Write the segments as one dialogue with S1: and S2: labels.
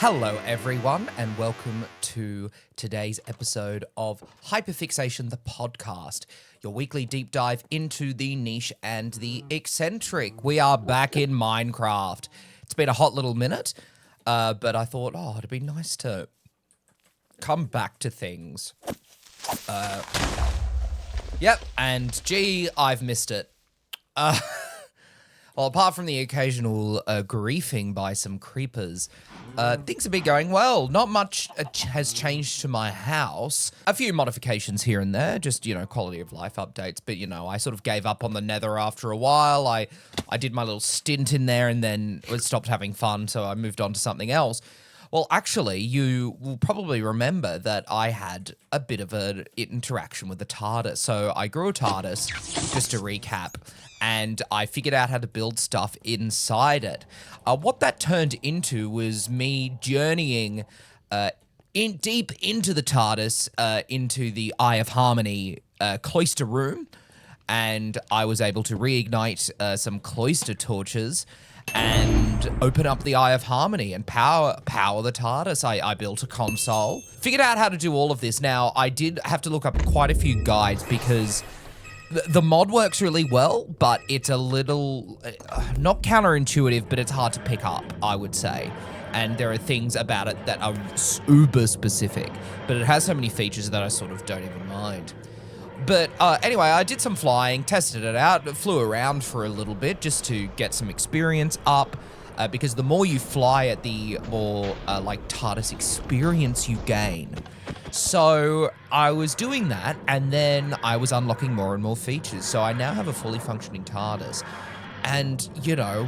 S1: Hello, everyone, and welcome to today's episode of Hyperfixation, the podcast, your weekly deep dive into the niche and the eccentric. We are back in Minecraft. It's been a hot little minute, but I thought, it'd be nice to come back to things. Yep, and gee, I've missed it. Well, apart from the occasional griefing by some creepers, things have been going well. Not much has changed to my house. A few modifications here and there, just, quality of life updates. But, I sort of gave up on the nether after a while. I did my little stint in there and then stopped having fun, so I moved on to something else. Well, actually, you will probably remember that I had a bit of an interaction with the TARDIS. So I grew a TARDIS, just to recap, and I figured out how to build stuff inside it. What that turned into was me journeying deep into the TARDIS, into the Eye of Harmony cloister room, and I was able to reignite some cloister torches and open up the Eye of Harmony and power the TARDIS. I built a console, figured out how to do all of this. Now, I did have to look up quite a few guides because the mod works really well, but it's a little, not counterintuitive, but it's hard to pick up, I would say. And there are things about it that are uber specific, but it has so many features that I sort of don't even mind. But anyway, I did some flying, tested it out, flew around for a little bit just to get some experience up, because the more you fly it, the more TARDIS experience you gain. So I was doing that, and then I was unlocking more and more features. So I now have a fully functioning TARDIS. And,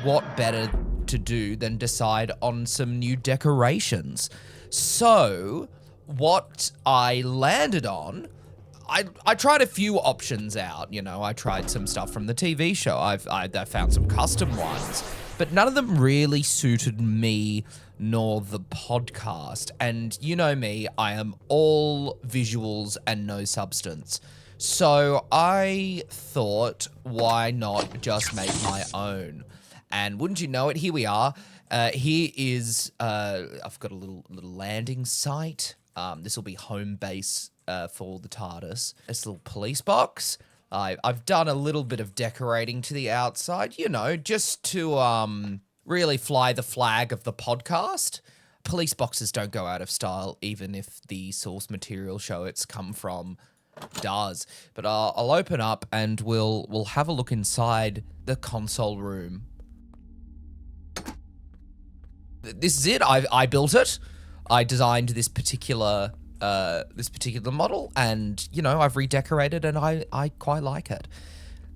S1: what better to do than decide on some new decorations? So what I landed on, I tried a few options out, I tried some stuff from the TV show. I found some custom ones, but none of them really suited me nor the podcast. And you know me, I am all visuals and no substance. So I thought, why not just make my own? And wouldn't you know it, here we are. Here is, I've got a little landing site. This will be home base for the TARDIS. This little police box. I've done a little bit of decorating to the outside, just to really fly the flag of the podcast. Police boxes don't go out of style, even if the source material show it's come from does. But I'll open up and we'll have a look inside the console room. This is it. I built it. I designed this particular model, and I've redecorated, and I quite like it.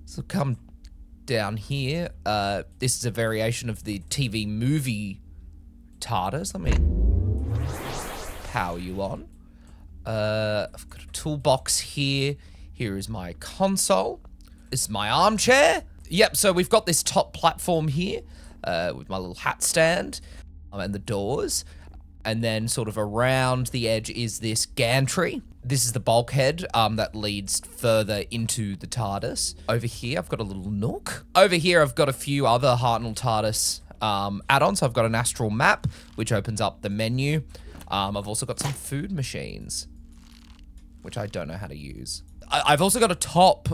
S1: So come down here. This is a variation of the TV movie TARDIS. Let me power you on. I've got a toolbox here. Here is my console. This is my armchair. Yep. So we've got this top platform here with my little hat stand and the doors. And then sort of around the edge is this gantry. This is the bulkhead that leads further into the TARDIS. Over here, I've got a little nook. Over here, I've got a few other Hartnell TARDIS add-ons. So I've got an astral map, which opens up the menu. I've also got some food machines, which I don't know how to use. I've also got a top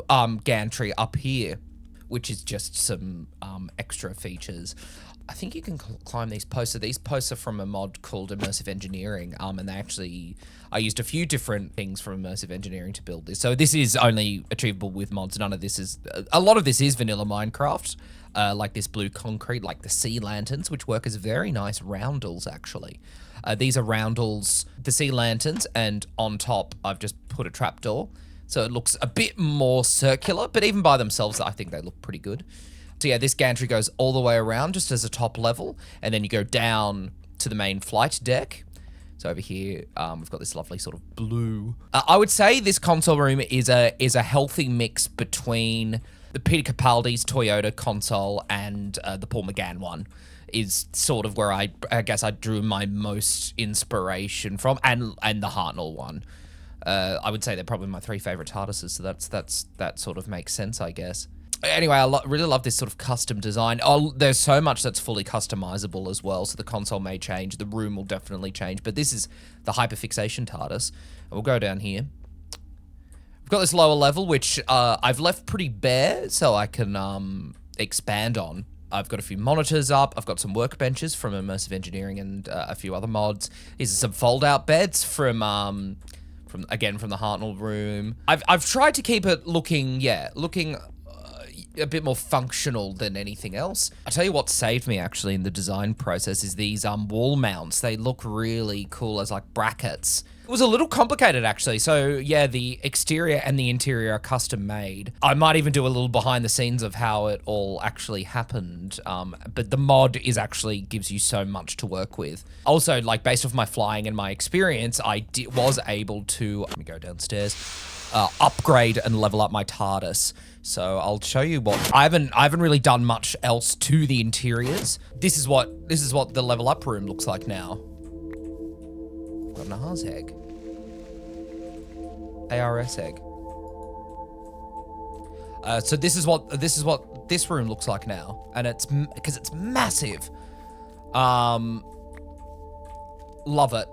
S1: gantry up here, which is just some extra features. I think you can climb these posts. So these posts are from a mod called Immersive Engineering, and I used a few different things from Immersive Engineering to build this. So this is only achievable with mods. A lot of this is vanilla Minecraft, like this blue concrete, like the sea lanterns, which work as very nice roundels, actually. These are roundels, the sea lanterns, and on top, I've just put a trapdoor. So it looks a bit more circular, but even by themselves, I think they look pretty good. So yeah, this gantry goes all the way around just as a top level, and then you go down to the main flight deck. So over here, we've got this lovely sort of blue. I would say this console room is a healthy mix between the Peter Capaldi's Toyota console and the Paul McGann one. Is sort of where I guess I drew my most inspiration from, and the Hartnell one. I would say they're probably my three favorite TARDISes, so that sort of makes sense, I guess. Anyway, I really love this sort of custom design. Oh, there's so much that's fully customizable as well. So the console may change, the room will definitely change. But this is the Hyperfixation TARDIS. And we'll go down here. We've got this lower level, which I've left pretty bare, so I can expand on. I've got a few monitors up. I've got some workbenches from Immersive Engineering and a few other mods. These are some fold-out beds from the Hartnell room. I've tried to keep it looking a bit more functional than anything else. I tell you what saved me actually in the design process is these wall mounts. They look really cool as like brackets. It was a little complicated actually. So yeah, the exterior and the interior are custom made. I might even do a little behind the scenes of how it all actually happened. But the mod gives you so much to work with. Also, like based off my flying and my experience, I was able to, let me go downstairs, upgrade and level up my TARDIS. So I'll show you what I haven't really done much else to the interiors. This is what the level up room looks like now. Got an ARS egg. ARS egg. So this is what this room looks like now, and it's because it's massive. Love it.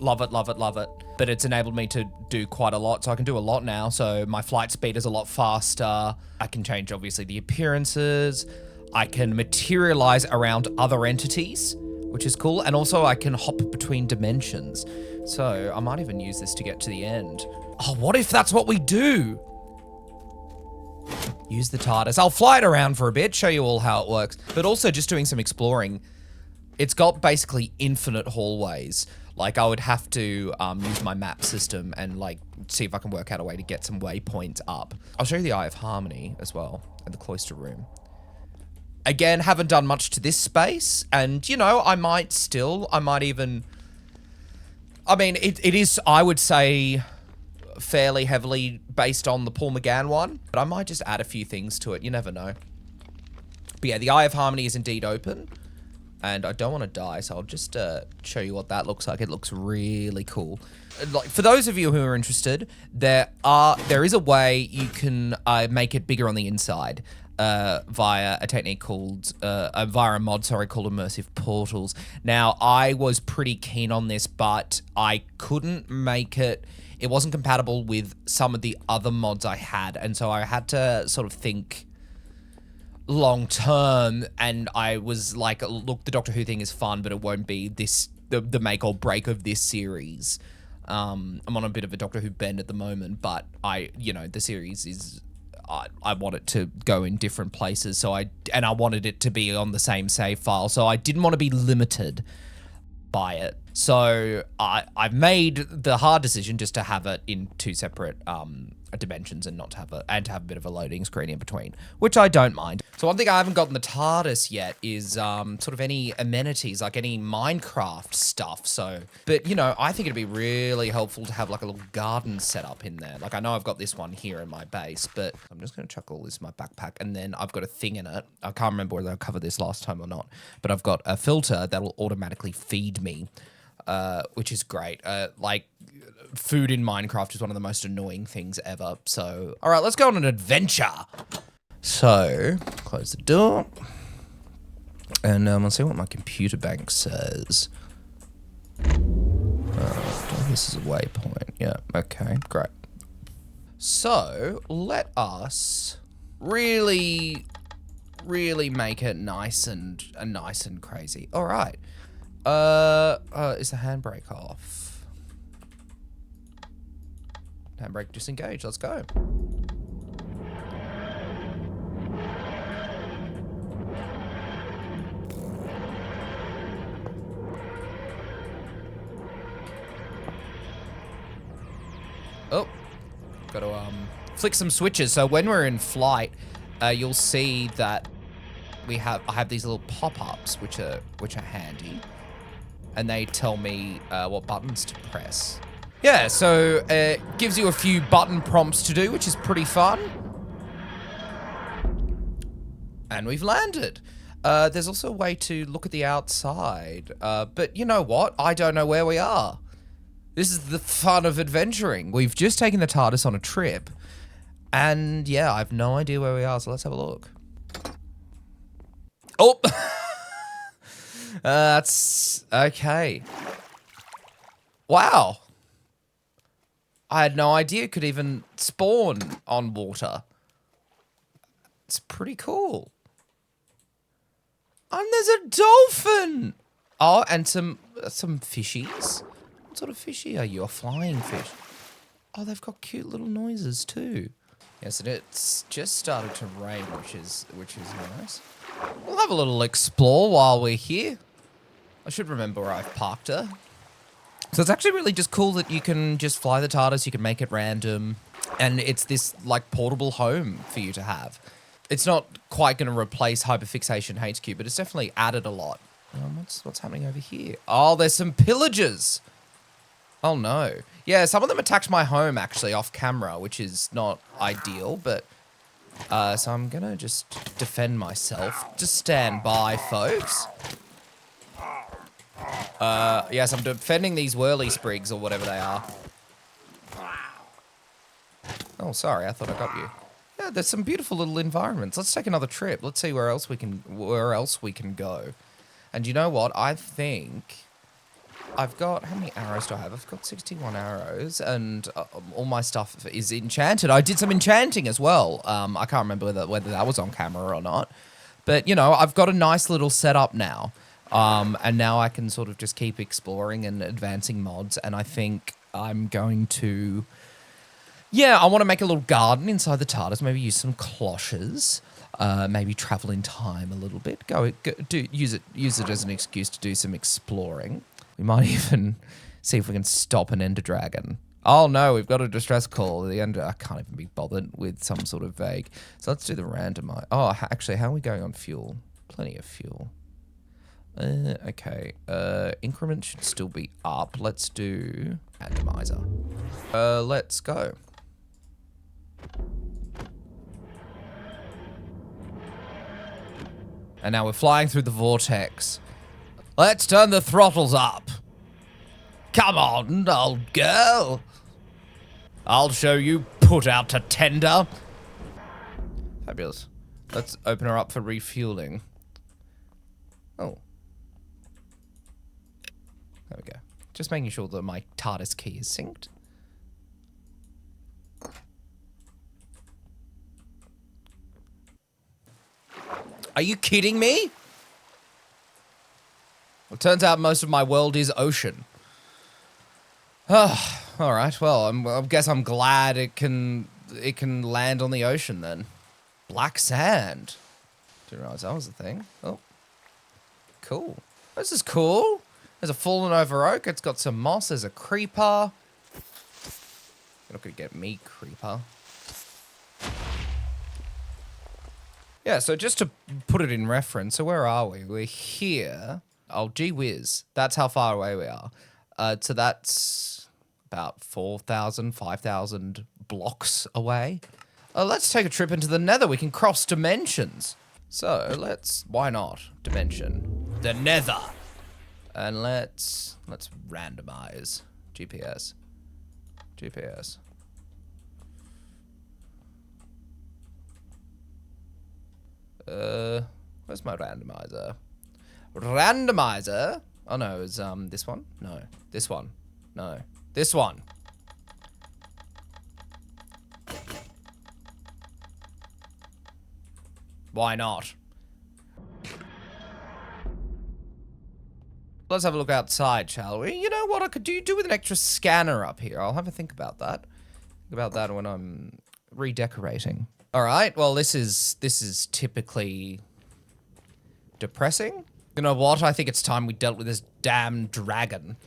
S1: Love it, love it, love it. But it's enabled me to do quite a lot, so I can do a lot now. So my flight speed is a lot faster. I can change, obviously, the appearances. I can materialize around other entities, which is cool. And also I can hop between dimensions. So I might even use this to get to the end. Oh, what if that's what we do? Use the TARDIS. I'll fly it around for a bit, show you all how it works. But also just doing some exploring. It's got basically infinite hallways. Like I would have to use my map system and like see if I can work out a way to get some waypoints up. I'll show you the Eye of Harmony as well and the cloister room. Again, haven't done much to this space, and you know, I might even, I mean, it is, I would say, fairly heavily based on the Paul McGann one, but I might just add a few things to it. You never know. But yeah, the Eye of Harmony is indeed open. And I don't want to die, so I'll just show you what that looks like. It looks really cool. Like for those of you who are interested, there is a way you can make it bigger on the inside via a technique called via a mod, called Immersive Portals. Now, I was pretty keen on this, but I couldn't make it. It wasn't compatible with some of the other mods I had, and so I had to sort of think long term, and I was like, look, the Doctor Who thing is fun, but it won't be the make or break of this series. I'm on a bit of a Doctor Who bend at the moment, but the series is, I want it to go in different places, so I wanted it to be on the same save file, so I didn't want to be limited by it. So I've made the hard decision just to have it in two separate dimensions and not to have a bit of a loading screen in between, which I don't mind. So one thing I haven't gotten the TARDIS yet is sort of any amenities, like any Minecraft stuff. So, but you know, I think it'd be really helpful to have like a little garden set up in there. Like I know I've got this one here in my base, but I'm just going to chuck all this in my backpack, and then I've got a thing in it. I can't remember whether I covered this last time or not, but I've got a filter that will automatically feed me, which is great. Like food in Minecraft is one of the most annoying things ever. So, all right, let's go on an adventure. So, close the door. And let's see what my computer bank says. This is a waypoint. Yeah, okay, great. So, let us really make it nice and crazy. All right. Is the handbrake off? Handbrake disengaged. Let's go. Oh, got to flick some switches. So when we're in flight, you'll see that I have these little pop-ups which are handy, and they tell me what buttons to press. Yeah, so it gives you a few button prompts to do, which is pretty fun. And we've landed. There's also a way to look at the outside, but you know what? I don't know where we are. This is the fun of adventuring. We've just taken the TARDIS on a trip, And yeah, I have no idea where we are, so let's have a look. Oh! That's okay. Wow. I had no idea it could even spawn on water. It's pretty cool. And there's a dolphin! Oh, and some fishies. What sort of fishy are you? A flying fish. Oh, they've got cute little noises too. Yes, and it's just started to rain, which is nice. We'll have a little explore while we're here. I should remember where I've parked her. So it's actually really just cool that you can just fly the TARDIS, you can make it random, and it's this like portable home for you to have. It's not quite going to replace Hyperfixation HQ, but it's definitely added a lot. What's happening over here? Oh, there's some pillagers. Oh no. Yeah, some of them attacked my home actually off camera, which is not ideal, but so I'm gonna just defend myself. Just stand by, folks. Yes, I'm defending these whirly sprigs or whatever they are. Oh, sorry, I thought I got you. Yeah, there's some beautiful little environments. Let's take another trip. Let's see where else we can go. And you know what? I think I've got, how many arrows do I have? I've got 61 arrows, and all my stuff is enchanted. I did some enchanting as well. I can't remember whether that was on camera or not. But, you know, I've got a nice little setup now. And now I can sort of just keep exploring and advancing mods, and I think I'm going to... Yeah, I want to make a little garden inside the TARDIS, maybe use some cloches, maybe travel in time a little bit, use it as an excuse to do some exploring. We might even see if we can stop an ender dragon. Oh no, we've got a distress call. The ender, I can't even be bothered with some sort of vague. So let's do the randomize. Oh, actually, how are we going on fuel? Plenty of fuel. Okay, increment should still be up. Let's do randomizer. Let's go. And now we're flying through the vortex. Let's turn the throttles up. Come on, old girl. I'll show you put out to tender. Fabulous. Let's open her up for refueling. Oh. There we go. Just making sure that my TARDIS key is synced. Are you kidding me? Well, it turns out most of my world is ocean. Oh, all right. Well, I guess I'm glad it can land on the ocean then. Black sand. Didn't realize that was a thing. Oh, cool. This is cool. There's a fallen over oak. It's got some moss. There's a creeper. You're not gonna get me, creeper. Yeah, so just to put it in reference, so where are we? We're here. Oh, gee whiz. That's how far away we are. So that's about 4,000, 5,000 blocks away. Let's take a trip into the nether. We can cross dimensions. So why not? Dimension. The nether. And let's randomize. GPS. Where's my randomizer? Randomizer? Oh no, is this one? No. This one. No. This one. Why not? Let's have a look outside, shall we? You know what I could do with an extra scanner up here. I'll have a think about that. Think about that when I'm redecorating. All right. Well, this is typically depressing. You know what? I think it's time we dealt with this damn dragon.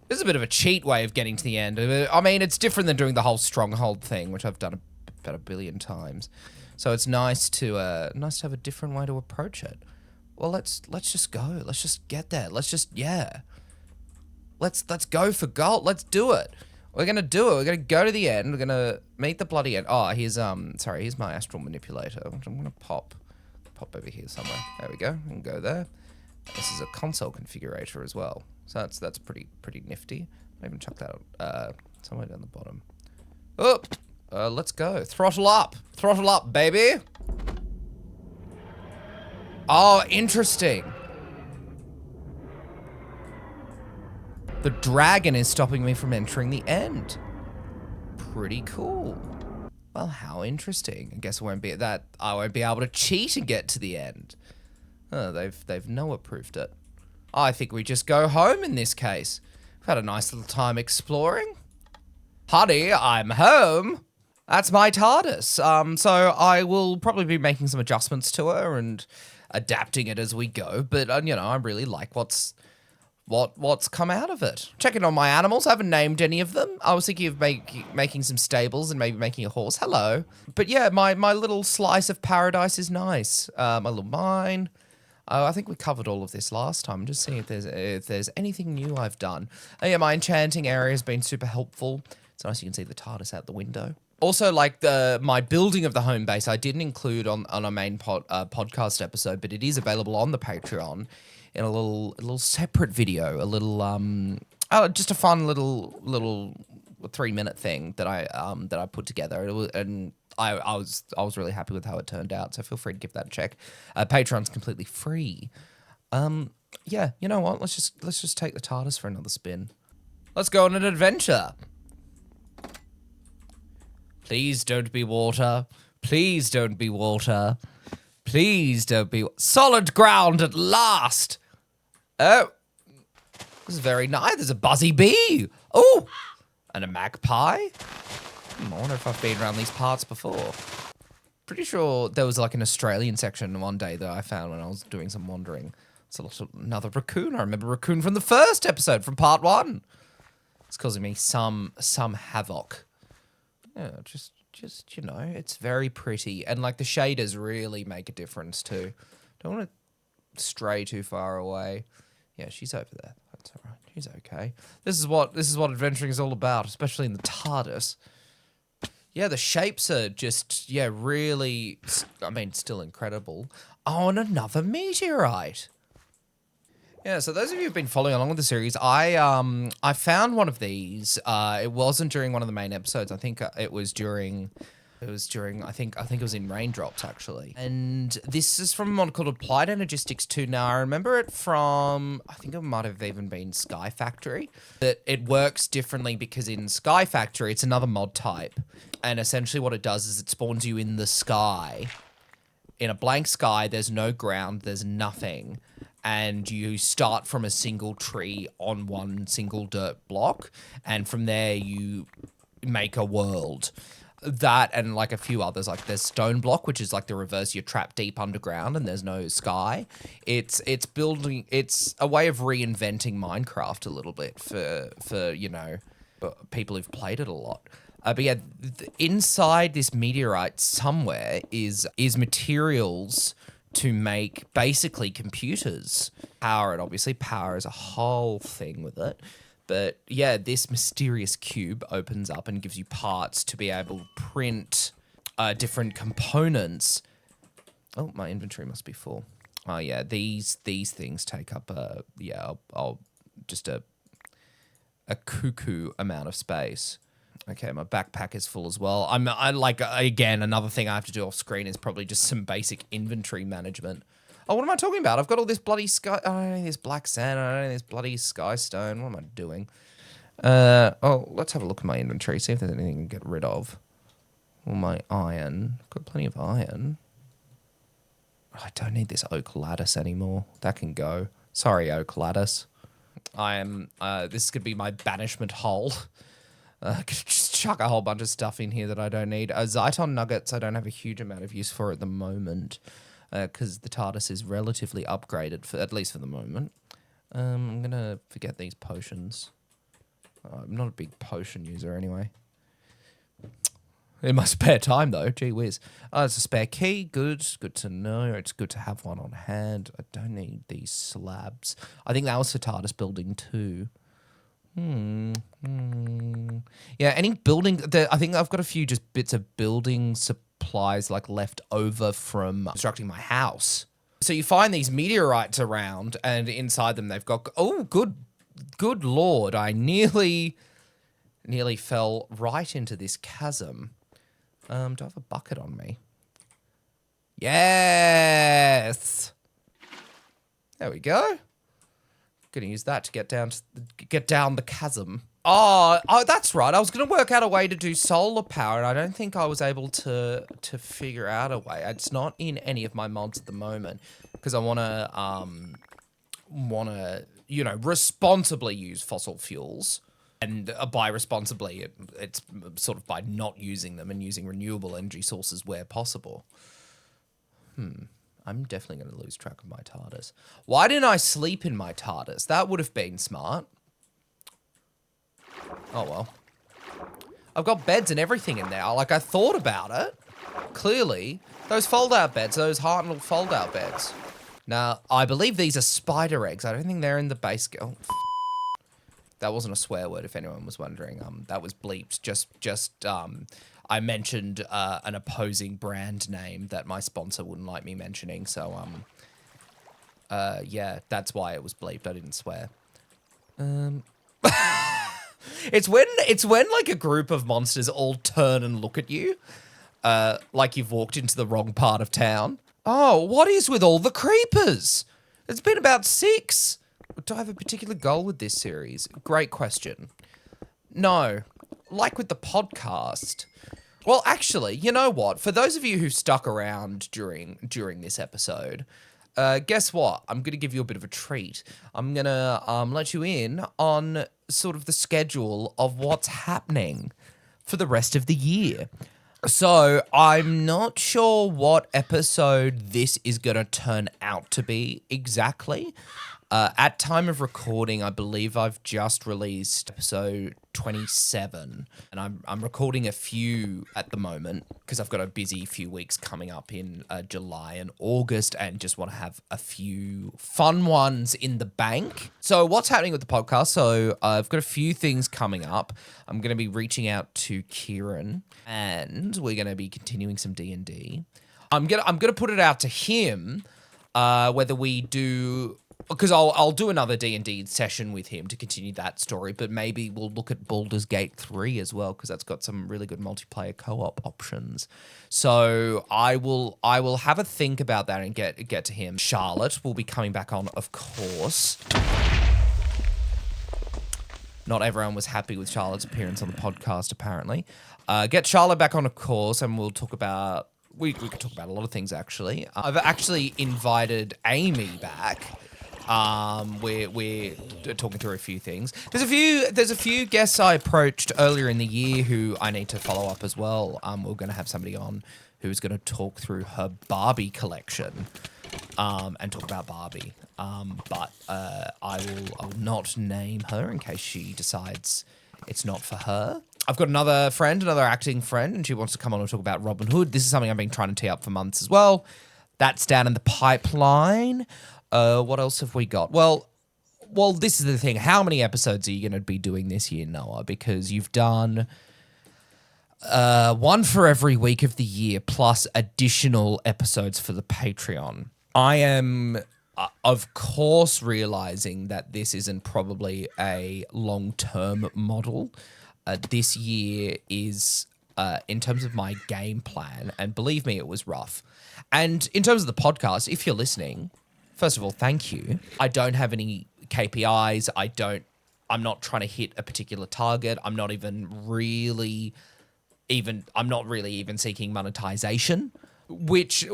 S1: This is a bit of a cheat way of getting to the end. I mean, it's different than doing the whole stronghold thing, which I've done about 1 billion times. So it's nice to have a different way to approach it. Well, let's just go. Let's just get there. Let's go for gold. Let's do it. We're gonna do it. We're gonna go to the end. We're gonna meet the bloody end. Oh, here's my astral manipulator, which I'm gonna pop over here somewhere. There we go. We can go there. This is a console configurator as well. So that's pretty nifty. I'll even chuck that somewhere down the bottom. Oh, Let's go. Throttle up. Throttle up, baby. Oh, interesting. The dragon is stopping me from entering the end. Pretty cool. Well, how interesting. I guess I won't be able to cheat and get to the end. Oh, they've Noah-proofed it. I think we just go home in this case. We've had a nice little time exploring. Honey, I'm home. That's my TARDIS. So I will probably be making some adjustments to her and adapting it as we go. But, you know, I really like what's come out of it. Checking on my animals. I haven't named any of them. I was thinking of making some stables and maybe making a horse. Hello. But yeah, my little slice of paradise is nice. My little mine. I think we covered all of this last time. Just seeing if there's anything new I've done. Oh yeah, my enchanting area has been super helpful. It's nice you can see the TARDIS out the window. Also, like my building of the home base, I didn't include on a main podcast episode, but it is available on the Patreon in a little separate video, a little just a fun little 3-minute thing that I put together. I was really happy with how it turned out, so feel free to give that a check. Patreon's completely free. Yeah, you know what? Let's just take the TARDIS for another spin. Let's go on an adventure. Please don't be water. Please don't be water. Please don't be solid ground at last. Oh, this is very nice. There's a buzzy bee. Oh, and a magpie. I wonder if I've been around these parts before. Pretty sure there was like an Australian section one day that I found when I was doing some wandering. It's another raccoon. I remember raccoon from the first episode from part 1. It's causing me some havoc. Yeah, just you know, it's very pretty, and like the shaders really make a difference too. Don't want to stray too far away. Yeah, she's over there. That's all right. She's okay. This is what adventuring is all about, especially in the TARDIS. Yeah, the shapes are just really. I mean, still incredible. Oh, and another meteorite. Yeah, so those of you who've been following along with the series, I found one of these. It wasn't during one of the main episodes. I think it was during. I think it was in Raindrops actually. And this is from a mod called Applied Energistics 2. Now I remember it from. I think it might have even been Sky Factory. But it works differently because in Sky Factory it's another mod type, and essentially what it does is it spawns you in the sky. In a blank sky, there's no ground, there's nothing. And you start from a single tree on one single dirt block, and from there you make a world. That and like a few others, like there's Stone Block, which is like the reverse. You're trapped deep underground and there's no sky. It's a way of reinventing Minecraft a little bit for you know, people who've played it a lot. But yeah, inside this meteorite somewhere is materials to make basically computers. Power it, obviously. Power is a whole thing with it. But yeah, this mysterious cube opens up and gives you parts to be able to print different components. Oh, my inventory must be full. Oh yeah, these things take up I'll just a cuckoo amount of space. Okay, my backpack is full as well. Again, another thing I have to do off screen is probably just some basic inventory management. Oh, what am I talking about? I've got all this bloody sky. I don't need this black sand. I don't need this bloody sky stone. What am I doing? Let's have a look at my inventory, see if there's anything to get rid of. All my iron. I've got plenty of iron. I don't need this oak lattice anymore. That can go. Sorry, oak lattice. This could be my banishment hole. I could just chuck a whole bunch of stuff in here that I don't need. Zyton nuggets, I don't have a huge amount of use for at the moment, because the TARDIS is relatively upgraded, at least for the moment. I'm going to forget these potions. I'm not a big potion user anyway. In my spare time, though, gee whiz. It's a spare key, good to know. It's good to have one on hand. I don't need these slabs. I think that was for TARDIS building too. Yeah, any building. I think I've got a few just bits of building supplies like left over from constructing my house. So you find these meteorites around, and inside them they've got. Oh, good lord! I nearly fell right into this chasm. Do I have a bucket on me? Yes! There we go. Gonna use that to get down the chasm. Oh, that's right. I was gonna work out a way to do solar power, and I don't think I was able to figure out a way. It's not in any of my mods at the moment because I wanna responsibly use fossil fuels. And by responsibly, it's sort of by not using them and using renewable energy sources where possible. I'm definitely going to lose track of my TARDIS. Why didn't I sleep in my TARDIS? That would have been smart. Oh, well. I've got beds and everything in there. Like, I thought about it. Clearly. Those fold-out beds, those Hartnell fold-out beds. Now, I believe these are spider eggs. I don't think they're in the base... Oh, that wasn't a swear word, if anyone was wondering. That was bleeped. I mentioned an opposing brand name that my sponsor wouldn't like me mentioning. So, yeah, that's why it was bleeped. I didn't swear. It's when like a group of monsters all turn and look at you, like you've walked into the wrong part of town. Oh, what is with all the creepers? It's been about 6. Do I have a particular goal with this series? Great question. No. Like with the podcast. Well, actually, you know what? For those of you who stuck around during this episode, guess what? I'm going to give you a bit of a treat. I'm going to let you in on sort of the schedule of what's happening for the rest of the year. So I'm not sure what episode this is going to turn out to be exactly. At time of recording, I believe I've just released episode 27, and I'm recording a few at the moment because I've got a busy few weeks coming up in July and August and just want to have a few fun ones in the bank. So what's happening with the podcast? So I've got a few things coming up. I'm going to be reaching out to Kieran, and we're going to be continuing some D&D. I'm gonna put it out to him whether we do... Because I'll do another D&D session with him to continue that story, but maybe we'll look at Baldur's Gate 3 as well, because that's got some really good multiplayer co-op options. So I will have a think about that and get to him. Charlotte will be coming back on, of course. Not everyone was happy with Charlotte's appearance on the podcast, apparently. Get Charlotte back on, of course, and we'll talk about... We could talk about a lot of things, actually. I've actually invited Amy back. We're talking through a few things. There's a few guests I approached earlier in the year who I need to follow up as well. We're going to have somebody on who's going to talk through her Barbie collection, and talk about Barbie. But I will not name her in case she decides it's not for her. I've got another acting friend, and she wants to come on and talk about Robin Hood. This is something I've been trying to tee up for months as well. That's down in the pipeline. What else have we got? Well, this is the thing. How many episodes are you going to be doing this year, Noah? Because you've done one for every week of the year, plus additional episodes for the Patreon. I am, of course, realizing that this isn't probably a long-term model. This year is, in terms of my game plan, and believe me, it was rough. And in terms of the podcast, if you're listening... First of all, thank you. I don't have any KPIs. I'm not trying to hit a particular target. I'm not really even seeking monetization, which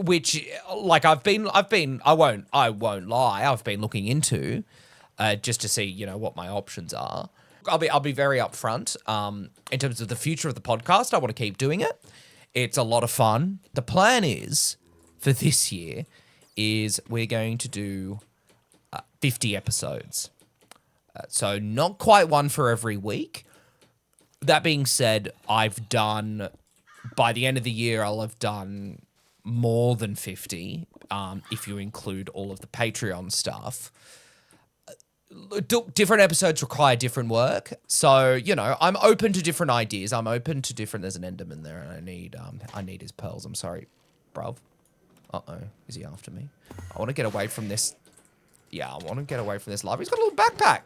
S1: like I won't lie. I've been looking into, just to see, what my options are. I'll be very upfront. In terms of the future of the podcast, I want to keep doing it. It's a lot of fun. The plan is for this year is we're going to do 50 episodes. So not quite one for every week. That being said, by the end of the year, I'll have done more than 50, if you include all of the Patreon stuff. Different episodes require different work. So, I'm open to different ideas. I'm open to different... There's an Enderman there, and I need his pearls. I'm sorry, bruv. Uh-oh, is he after me? I want to get away from this. Yeah, I want to get away from this live. He's got a little backpack.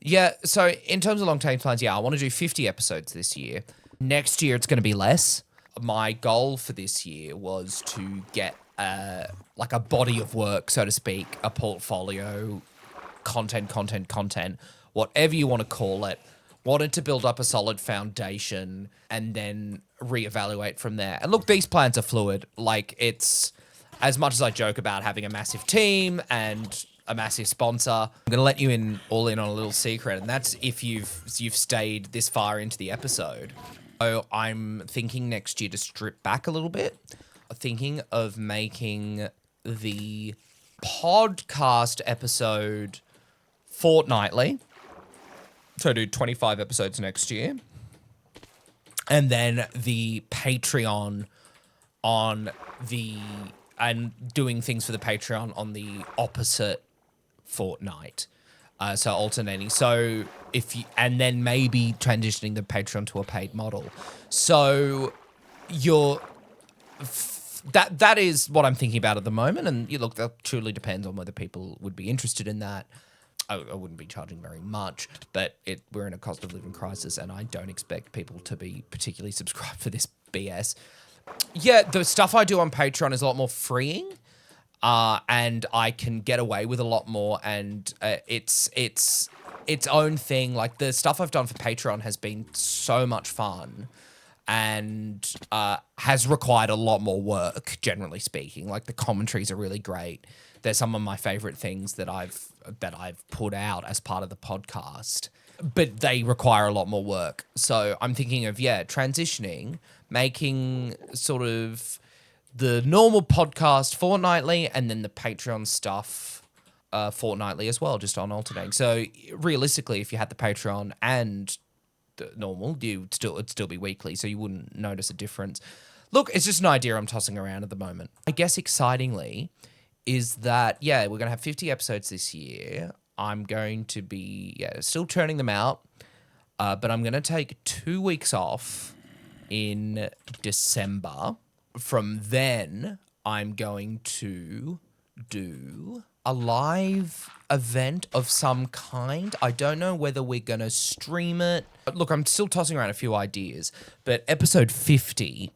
S1: Yeah, so in terms of long-term plans, I want to do 50 episodes this year. Next year, it's going to be less. my goal for this year was to get like a body of work, so to speak, a portfolio, content, whatever you want to call it. Wanted to build up a solid foundation and then reevaluate from there. And look, these plans are fluid. Like, it's, as much as I joke about having a massive team and a massive sponsor, I'm going to let you all in on a little secret, and that's if you've stayed this far into the episode. So I'm thinking next year to strip back a little bit. Thinking of making the podcast episode fortnightly. So do 25 episodes next year. And then the Patreon and doing things for the Patreon on the opposite fortnight. So alternating. So and then maybe transitioning the Patreon to a paid model. So that is what I'm thinking about at the moment. And look, that truly depends on whether people would be interested in that. I wouldn't be charging very much, but we're in a cost of living crisis, and I don't expect people to be particularly subscribed for this BS. Yeah, the stuff I do on Patreon is a lot more freeing, and I can get away with a lot more, and it's its own thing. Like, the stuff I've done for Patreon has been so much fun and has required a lot more work, generally speaking. Like, the commentaries are really great. They're some of my favorite things that I've put out as part of the podcast, but they require a lot more work. So I'm thinking of, transitioning, making sort of the normal podcast fortnightly and then the Patreon stuff fortnightly as well, just on alternating. So realistically, if you had the Patreon and the normal, it'd still be weekly, so you wouldn't notice a difference. Look, it's just an idea I'm tossing around at the moment. I guess excitingly is that, we're going to have 50 episodes this year. I'm going to be, still churning them out, but I'm going to take 2 weeks off in December. From then, I'm going to do a live event of some kind. I don't know whether we're going to stream it. Look, I'm still tossing around a few ideas, but episode 50...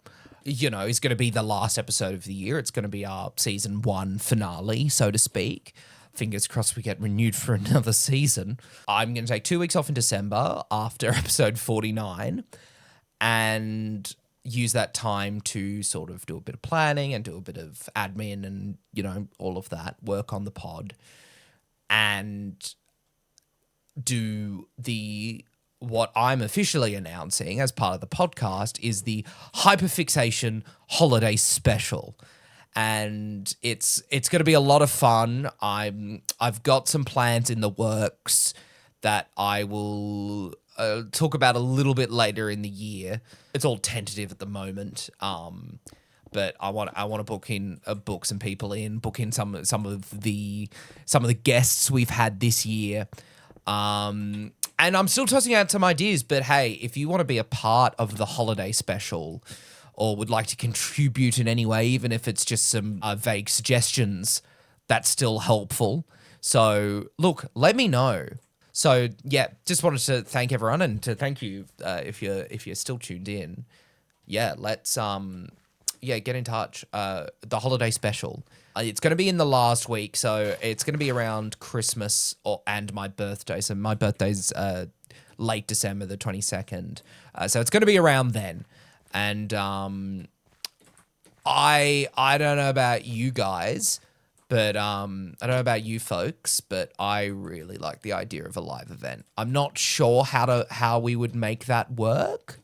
S1: is going to be the last episode of the year. It's going to be our season 1 finale, so to speak. Fingers crossed we get renewed for another season. I'm going to take 2 weeks off in December after episode 49 and use that time to sort of do a bit of planning and do a bit of admin and, all of that, work on the pod, and do what I'm officially announcing as part of the podcast is the Hyperfixation holiday special. And it's going to be a lot of fun. I've got some plans in the works that I will talk about a little bit later in the year. It's all tentative at the moment. But I want to book some people in, book in some of the guests we've had this year. And I'm still tossing out some ideas, but hey, if you want to be a part of the holiday special or would like to contribute in any way, even if it's just some vague suggestions, that's still helpful. So look, let me know. So just wanted to thank everyone and to thank you if you're still tuned in. Let's get in touch. The holiday special. It's going to be in the last week, so it's going to be around Christmas and my birthday. So my birthday's late December, the 22nd. So it's going to be around then. And I don't know about you guys, but I don't know about you folks, but I really like the idea of a live event. I'm not sure how we would make that work.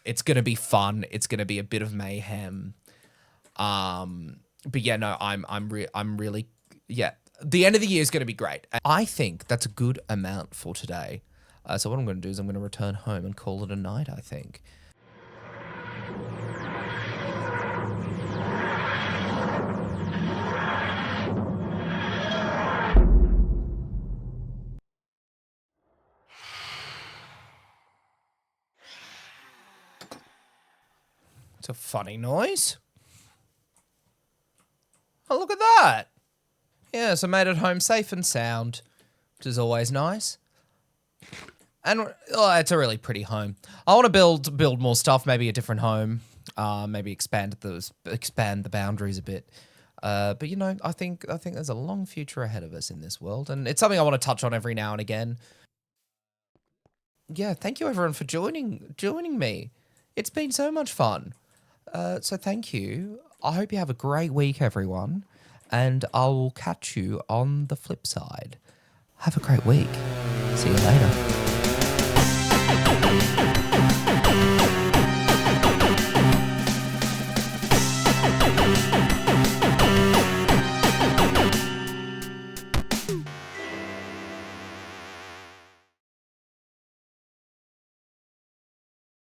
S1: It's going to be fun. It's going to be a bit of mayhem. But I'm really, the end of the year is going to be great. I think that's a good amount for today. So what I'm going to do is I'm going to return home and call it a night, I think. It's a funny noise. Oh, look at that. Yes, I made it home safe and sound, which is always nice. And it's a really pretty home. I want to build more stuff, maybe a different home. maybe expand the boundaries a bit. But you know, I think there's a long future ahead of us in this world, and it's something I want to touch on every now and again. Yeah, thank you everyone for joining me. It's been so much fun. So thank you. I hope you have a great week, everyone, and I will catch you on the flip side. Have a great week. See you later.